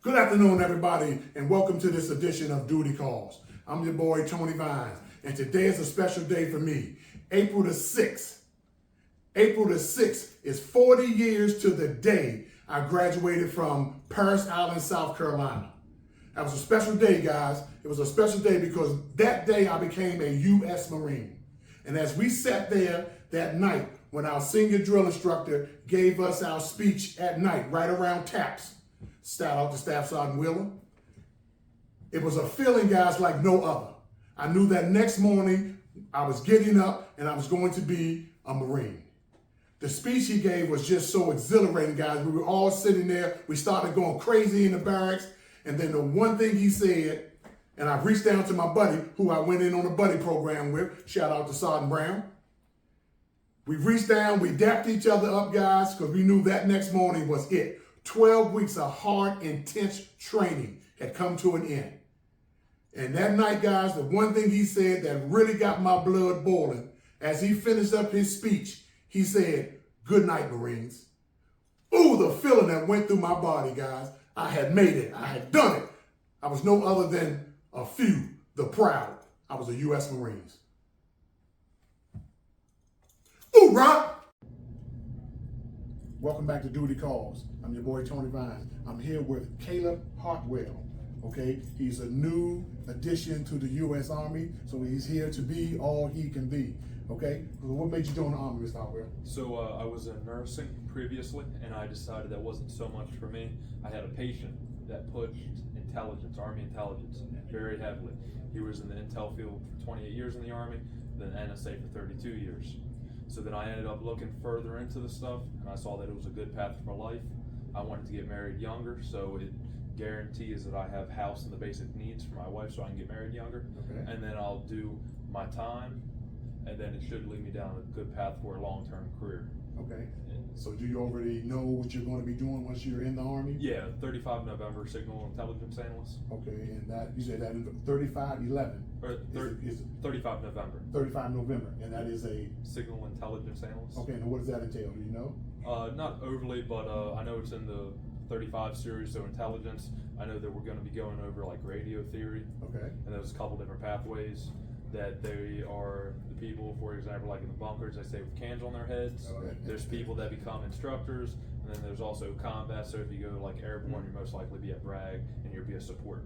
Good afternoon, everybody, and welcome to this edition of Duty Calls. I'm your boy, Tony Vines, and today is a special day for me. April the 6th. April the 6th is 40 years to the day I graduated from Parris Island, South Carolina. That was a special day, guys. It was a special day because that day I became a U.S. Marine. And as we sat there that night when our senior drill instructor gave us our speech at night, right around taps, shout out to Staff Sergeant Wheeler. It was a feeling, guys, like no other. I knew that next morning I was getting up and I was going to be a Marine. The speech he gave was just so exhilarating, guys. We were all sitting there. We started going crazy in the barracks. And then the one thing he said, and I reached down to my buddy, who I went in on a buddy program with, shout out to Sergeant Brown. We reached down, we dapped each other up, guys, because we knew that next morning was it. 12 weeks of hard, intense training had come to an end. And that night, guys, the one thing he said that really got my blood boiling, as he finished up his speech, he said, "Good night, Marines." Ooh, the feeling that went through my body, guys. I had made it. I had done it. I was no other than a few, the proud. I was a U.S. Marines. Ooh, Rob! Welcome back to Duty Calls. I'm your boy, Tony Vines. I'm here with Caleb Hartwell, okay? He's a new addition to the U.S. Army, so he's here to be all he can be, okay? What made you join the Army, Mr. Hartwell? So I was in nursing previously, and I decided that wasn't so much for me. I had a patient that pushed intelligence, Army intelligence, very heavily. He was in the intel field for 28 years in the Army, then NSA for 32 years. So then I ended up looking further into the stuff, and I saw that it was a good path for life. I wanted to get married younger, so it guarantees that I have house and the basic needs for my wife so I can get married younger. Okay. And then I'll do my time, and then it should lead me down a good path for a long-term career. Okay. So do you already know what you're going to be doing once you're in the Army? Yeah, 35 November, Signal Intelligence Analyst. Okay, and that you said that in 35/11. Or 35 November. 35 November, and that is a Signal Intelligence Analyst. Okay, and what does that entail? Do you know? Not overly, but I know it's in the 35 series, so intelligence. I know that we're going to be going over like radio theory. Okay. And there's a couple different pathways that they are the people, for example, like in the bunkers, they stay with cans on their heads. Okay. There's people that become instructors, and then there's also combat. So if you go like airborne, you're most likely be at Bragg, and you'll be a support.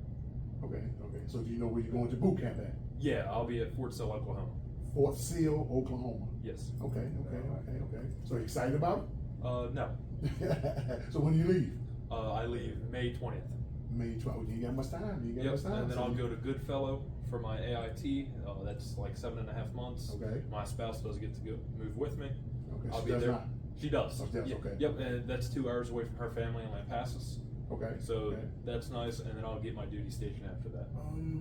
Okay, okay. So do you know where you're going to boot camp at? Yeah, I'll be at Fort Sill, Oklahoma. Fort Sill, Oklahoma. Yes. Okay, okay, okay, okay. So are you excited about it? No. So when do you leave? I leave May 20th. May 12th. You got much time. You got much time. And then I'll go to Goodfellow for my AIT. That's like 7.5 months. Okay. My spouse does get to go move with me. Okay. I'll be there. Not. She does. Oh, yes, okay. Yep. And that's 2 hours away from her family in Lampasas. Okay. So that's nice, and then I'll get my duty station after that.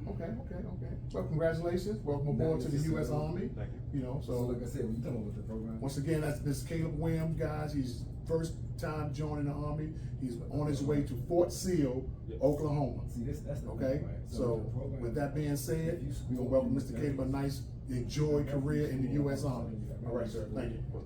Okay, okay, okay. Well, congratulations. Welcome aboard to the U.S. Army. Thank you. You know, so like I said, when you come up with the program. Once again, that's Mr. Caleb Williams, guys. He's first time joining the Army. He's on his way to Fort Sill, Oklahoma. See, that's the okay. Right? So with that being said, we're gonna welcome Mr. Caleb a nice, enjoy career in the U.S. Army. All right, sir. Thank you.